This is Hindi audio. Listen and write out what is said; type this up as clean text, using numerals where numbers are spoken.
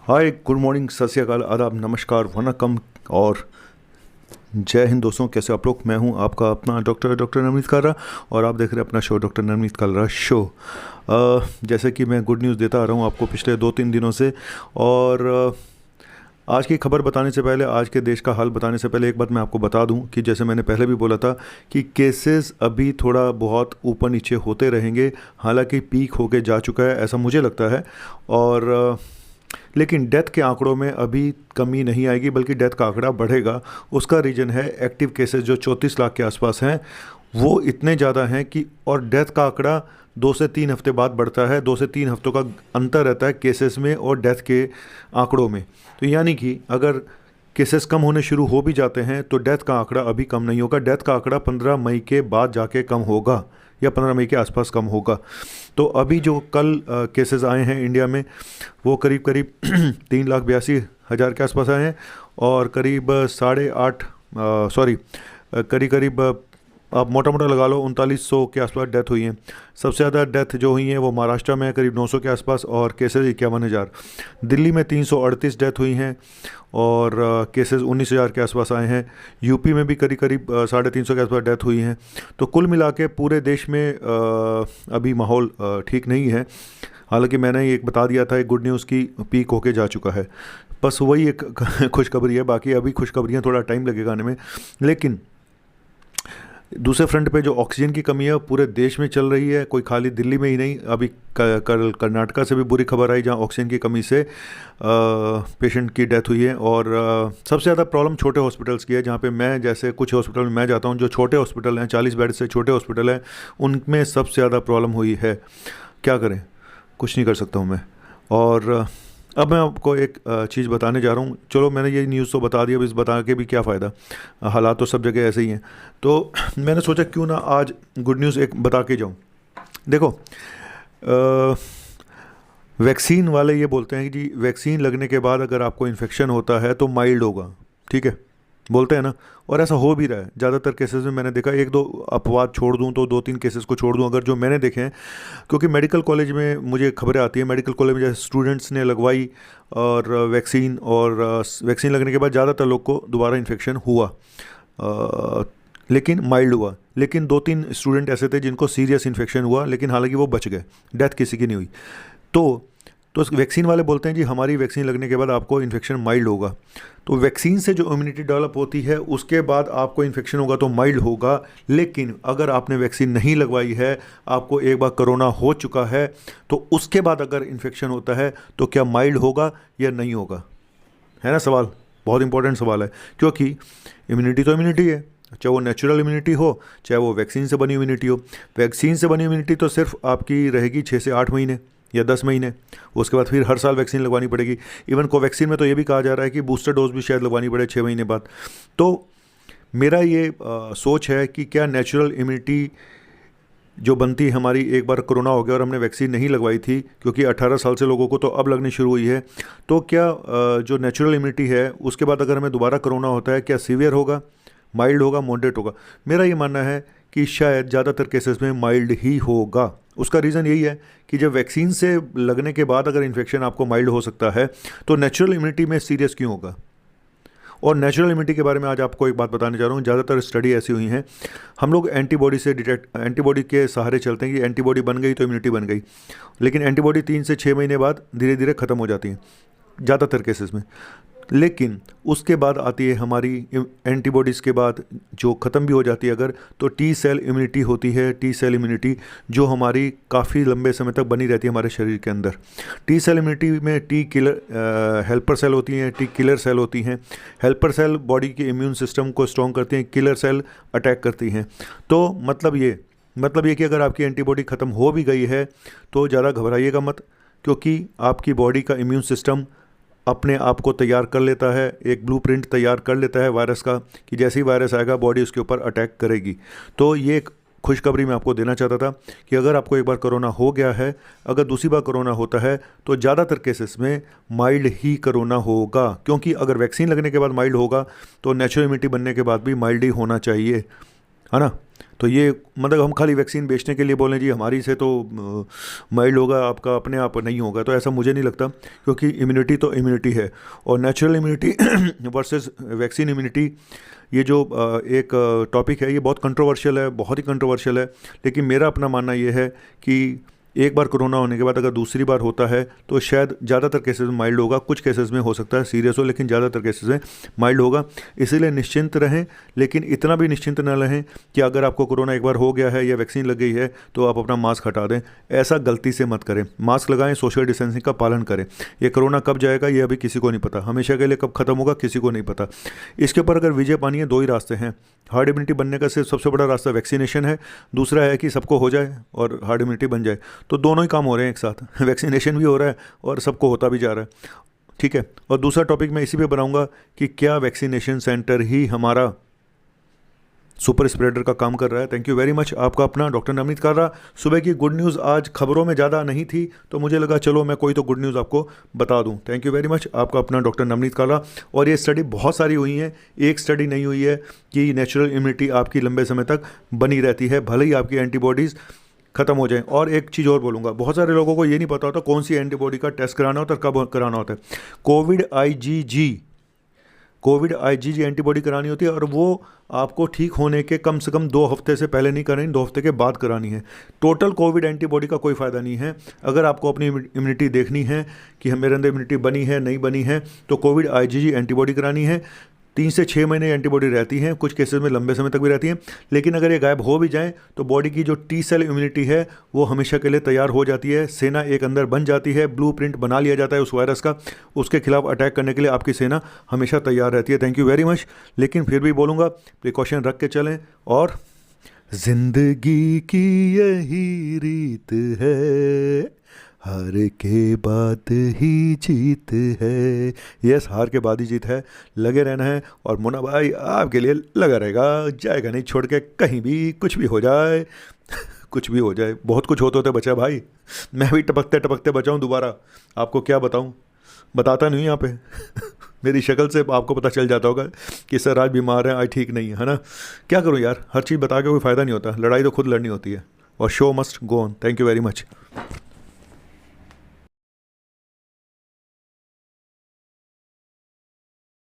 हाय, गुड मॉर्निंग, सत श्री अकाल, आदाब, नमस्कार, वनकम और जय हिंद दोस्तों। कैसे आप लोग? मैं हूं आपका अपना डॉक्टर नवनीत कालरा और आप देख रहे हैं अपना show doctor Navneet Kalra show. जैसे कि मैं गुड न्यूज़ देता आ रहा हूं आपको पिछले 2-3 दिनों से। और आज की खबर बताने से पहले, आज के देश का हाल बताने से पहले एक बात मैं आपको बता दूं कि जैसे मैंने पहले भी बोला था कि केसेस अभी थोड़ा बहुत ऊपर नीचे होते रहेंगे। हालांकि पीक होके जा चुका है ऐसा मुझे लगता है। और लेकिन डेथ के आंकड़ों में अभी कमी नहीं आएगी, बल्कि डेथ का आंकड़ा बढ़ेगा। उसका रीज़न है एक्टिव केसेस जो 34 लाख के आसपास हैं, वो इतने ज़्यादा हैं कि, और डेथ का आंकड़ा 2 से 3 हफ्ते बाद बढ़ता है। 2 से 3 हफ्तों का अंतर रहता है केसेस में और डेथ के आंकड़ों में। तो यानी कि अगर केसेस कम होने शुरू हो भी जाते हैं तो डेथ का आंकड़ा अभी कम नहीं होगा। डेथ का आंकड़ा 15 मई के बाद जाके कम होगा या 15 मई के आसपास कम होगा। तो अभी जो कल केसेस आए हैं इंडिया में वो करीब करीब 3,82,000 के आसपास आए हैं। और करीब 8.5 सॉरी करीब करीब आप मोटा मोटा लगा लो 3900 के आसपास डेथ हुई हैं। सबसे ज़्यादा डेथ जो हुई हैं वो महाराष्ट्र में है करीब 900 के आसपास, और केसेस 51,000। दिल्ली में 338 डेथ हुई हैं और केसेस 19,000 के आसपास आए हैं। यूपी में भी करीब करीब 350 के आसपास डेथ हुई हैं। तो कुल मिला के पूरे देश में अभी माहौल ठीक नहीं है। हालांकि मैंने एक बता दिया था, एक गुड न्यूज़ की पीक होके जा चुका है। बस वही एक खुशखबरी है, बाकी अभी खुशखबरियाँ थोड़ा टाइम लगेगा आने में। लेकिन दूसरे फ्रंट पे जो ऑक्सीजन की कमी है पूरे देश में चल रही है, कोई खाली दिल्ली में ही नहीं। अभी कल कर्नाटका से भी बुरी खबर आई जहाँ ऑक्सीजन की कमी से पेशेंट की डेथ हुई है। और सबसे ज़्यादा प्रॉब्लम छोटे हॉस्पिटल्स की है, जहाँ पे मैं, जैसे कुछ हॉस्पिटल में मैं जाता हूँ, जो छोटे हॉस्पिटल हैं, 40 बेड से छोटे हॉस्पिटल हैं, उनमें सबसे ज़्यादा प्रॉब्लम हुई है। क्या करें, कुछ नहीं कर सकता हूँ मैं। और अब मैं आपको एक चीज़ बताने जा रहा हूँ। चलो, मैंने ये न्यूज़ तो बता दिया, अब इस बता के भी क्या फ़ायदा, हालात तो सब जगह ऐसे ही हैं। तो मैंने सोचा क्यों ना आज गुड न्यूज़ एक बता के जाऊँ। देखो, वैक्सीन वाले ये बोलते हैं कि जी वैक्सीन लगने के बाद अगर आपको इन्फेक्शन होता है तो माइल्ड होगा, ठीक है, बोलते हैं ना। और ऐसा हो भी रहा है ज़्यादातर केसेस में। मैंने देखा, एक दो अपवाद छोड़ दूं तो 2-3 केसेस को छोड़ दूं अगर जो मैंने देखे हैं, क्योंकि मेडिकल कॉलेज में मुझे खबरें आती हैं, मेडिकल कॉलेज में जैसे स्टूडेंट्स ने लगवाई और वैक्सीन, और वैक्सीन लगने के बाद ज़्यादातर लोग को दोबारा इन्फेक्शन हुआ, लेकिन माइल्ड हुआ। लेकिन 2-3 स्टूडेंट ऐसे थे जिनको सीरियस इन्फेक्शन हुआ, लेकिन हालांकि वो बच गए, डेथ किसी की नहीं हुई। तो वैक्सीन वाले बोलते हैं जी हमारी वैक्सीन लगने के बाद आपको इन्फेक्शन माइल्ड होगा। तो वैक्सीन से जो इम्यूनिटी डेवलप होती है उसके बाद आपको इन्फेक्शन होगा तो माइल्ड होगा। लेकिन अगर आपने वैक्सीन नहीं लगवाई है, आपको एक बार कोरोना हो चुका है, तो उसके बाद अगर इन्फेक्शन होता है तो क्या माइल्ड होगा या नहीं होगा? है ना सवाल, बहुत इंपॉर्टेंट सवाल है। क्योंकि इम्यूनिटी तो इम्यूनिटी है, चाहे वो नेचुरल इम्यूनिटी हो, चाहे वो वैक्सीन से बनी इम्यूनिटी हो। वैक्सीन से बनी इम्यूनिटी तो सिर्फ आपकी रहेगी 6 से 8 महीने या 10 महीने। उसके बाद फिर हर साल वैक्सीन लगवानी पड़ेगी। इवन कोवैक्सीन में तो ये भी कहा जा रहा है कि बूस्टर डोज भी शायद लगवानी पड़े 6 महीने बाद। तो मेरा ये सोच है कि क्या नेचुरल इम्यूनिटी जो बनती है हमारी, एक बार कोरोना हो गया और हमने वैक्सीन नहीं लगवाई थी, क्योंकि 18 साल से लोगों को तो अब लगनी शुरू हुई है, तो क्या जो नेचुरल इम्यूनिटी है उसके बाद अगर हमें दोबारा कोरोना होता है, क्या सीवियर होगा, माइल्ड होगा, मॉडरेट होगा? मेरा ये मानना है कि शायद ज़्यादातर केसेस में माइल्ड ही होगा। उसका रीज़न यही है कि जब वैक्सीन से लगने के बाद अगर इन्फेक्शन आपको माइल्ड हो सकता है तो नेचुरल इम्यूनिटी में सीरियस क्यों होगा? और नेचुरल इम्यूनिटी के बारे में आज आपको एक बात बताने जा रहा हूँ। ज़्यादातर स्टडी ऐसी हुई हैं, हम लोग एंटीबॉडी के सहारे चलते हैं कि एंटीबॉडी बन गई तो इम्यूनिटी बन गई, लेकिन एंटीबॉडी 3 से 6 महीने बाद धीरे धीरे ख़त्म हो जाती हैं ज़्यादातर केसेस में। लेकिन उसके बाद आती है हमारी एंटीबॉडीज़ के बाद जो ख़त्म भी हो जाती है अगर, तो टी सेल इम्यूनिटी होती है। टी सेल इम्यूनिटी जो हमारी काफ़ी लंबे समय तक बनी रहती है हमारे शरीर के अंदर। टी सेल इम्यूनिटी में टी किलर हेल्पर सेल होती हैं, टी किलर सेल होती हैं। हेल्पर सेल बॉडी के इम्यून सिस्टम को स्ट्रॉन्ग करती हैं, किलर सेल अटैक करती हैं। तो मतलब ये कि अगर आपकी एंटीबॉडी ख़त्म हो भी गई है तो ज़्यादा घबराइएगा मत, क्योंकि आपकी बॉडी का इम्यून सिस्टम अपने आप को तैयार कर लेता है, एक ब्लूप्रिंट तैयार कर लेता है वायरस का, कि जैसे ही वायरस आएगा बॉडी उसके ऊपर अटैक करेगी। तो ये एक खुशखबरी मैं आपको देना चाहता था कि अगर आपको एक बार कोरोना हो गया है, अगर दूसरी बार कोरोना होता है तो ज़्यादातर केसेस में माइल्ड ही कोरोना होगा। क्योंकि अगर वैक्सीन लगने के बाद माइल्ड होगा तो नेचुरल इम्यूनिटी बनने के बाद भी माइल्ड ही होना चाहिए। है ना। तो ये मतलब हम खाली वैक्सीन बेचने के लिए बोलें जी हमारी से तो माइल्ड होगा, आपका अपने आप नहीं होगा, तो ऐसा मुझे नहीं लगता, क्योंकि इम्यूनिटी तो इम्यूनिटी है। और natural immunity versus vaccine immunity, ये जो एक टॉपिक है, ये बहुत कंट्रोवर्शियल है, बहुत ही कंट्रोवर्शियल है। लेकिन मेरा अपना मानना ये है कि एक बार कोरोना होने के बाद अगर दूसरी बार होता है तो शायद ज़्यादातर केसेस में माइल्ड होगा, कुछ केसेस में हो सकता है सीरियस हो, लेकिन ज़्यादातर केसेस में माइल्ड होगा। इसीलिए निश्चिंत रहें, लेकिन इतना भी निश्चिंत न रहें कि अगर आपको कोरोना एक बार हो गया है या वैक्सीन लग गई है तो आप अपना मास्क हटा दें। ऐसा गलती से मत करें, मास्क लगाएं, सोशल डिस्टेंसिंग का पालन करें। ये कोरोना कब जाएगा ये अभी किसी को नहीं पता, हमेशा के लिए कब खत्म होगा किसी को नहीं पता। इसके ऊपर अगर विजय पानी है, दो ही रास्ते हैं। हार्ड इम्यूनिटी बनने का सिर्फ सबसे बड़ा रास्ता वैक्सीनेशन है, दूसरा है कि सबको हो जाए और हार्ड इम्यूनिटी बन जाए। तो दोनों ही काम हो रहे हैं एक साथ, वैक्सीनेशन भी हो रहा है और सबको होता भी जा रहा है, ठीक है। और दूसरा टॉपिक मैं इसी पे बनाऊंगा कि क्या वैक्सीनेशन सेंटर ही हमारा सुपर स्प्रेडर का काम कर रहा है। Thank you very much. आपका अपना डॉक्टर नवनीत कालरा। सुबह की गुड न्यूज़ आज खबरों में ज़्यादा नहीं थी तो मुझे लगा चलो मैं कोई तो गुड न्यूज़ आपको बता दूं। Thank you very much. आपका अपना डॉक्टर नवनीत कालरा। और ये स्टडी बहुत सारी हुई हैं, एक स्टडी नहीं हुई है कि नेचुरल इम्यूनिटी आपकी लंबे समय तक बनी रहती है, भले ही आपकी एंटीबॉडीज़ खत्म हो जाए। और एक चीज़ और बोलूँगा, बहुत सारे लोगों को ये नहीं पता होता कौन सी एंटीबॉडी का टेस्ट कराना होता है और कब कराना होता है। कोविड आईजीजी एंटीबॉडी करानी होती है और वो आपको ठीक होने के कम से कम 2 हफ्ते से पहले नहीं करानी, 2 हफ्ते के बाद करानी है। टोटल कोविड एंटीबॉडी का कोई फ़ायदा नहीं है। अगर आपको अपनी इम्यूनिटी देखनी है कि मेरे अंदर इम्यूनिटी बनी है नहीं बनी है, तो कोविड आईजीजी एंटीबॉडी करानी है। 3 से 6 महीने एंटीबॉडी रहती हैं, कुछ केसेस में लंबे समय तक भी रहती हैं। लेकिन अगर ये गायब हो भी जाएं तो बॉडी की जो टी सेल इम्यूनिटी है वो हमेशा के लिए तैयार हो जाती है। सेना एक अंदर बन जाती है, ब्लूप्रिंट बना लिया जाता है उस वायरस का, उसके खिलाफ अटैक करने के लिए आपकी सेना हमेशा तैयार रहती है। Thank you very much. लेकिन फिर भी बोलूँगा प्रिकॉशन रख के चलें। और जिंदगी की यही रीत है, हार के बाद ही जीत है। यस, हार के बाद ही जीत है। लगे रहना है और मुन्ना भाई आपके लिए लगा रहेगा, जाएगा नहीं छोड़ के कहीं भी, कुछ भी हो जाए कुछ भी हो जाए। बहुत कुछ होते होते बचा भाई, मैं भी टपकते टपकते बचाऊँ दोबारा। आपको क्या बताऊँ, बताता नहीं यहाँ पे मेरी शक्ल से आपको पता चल जाता होगा कि सर आज बीमार है, आज ठीक नहीं है ना। क्या करूँ यार, हर चीज़ बता के कोई फ़ायदा नहीं होता, लड़ाई तो खुद लड़नी होती है। और show must go on. Thank you very much.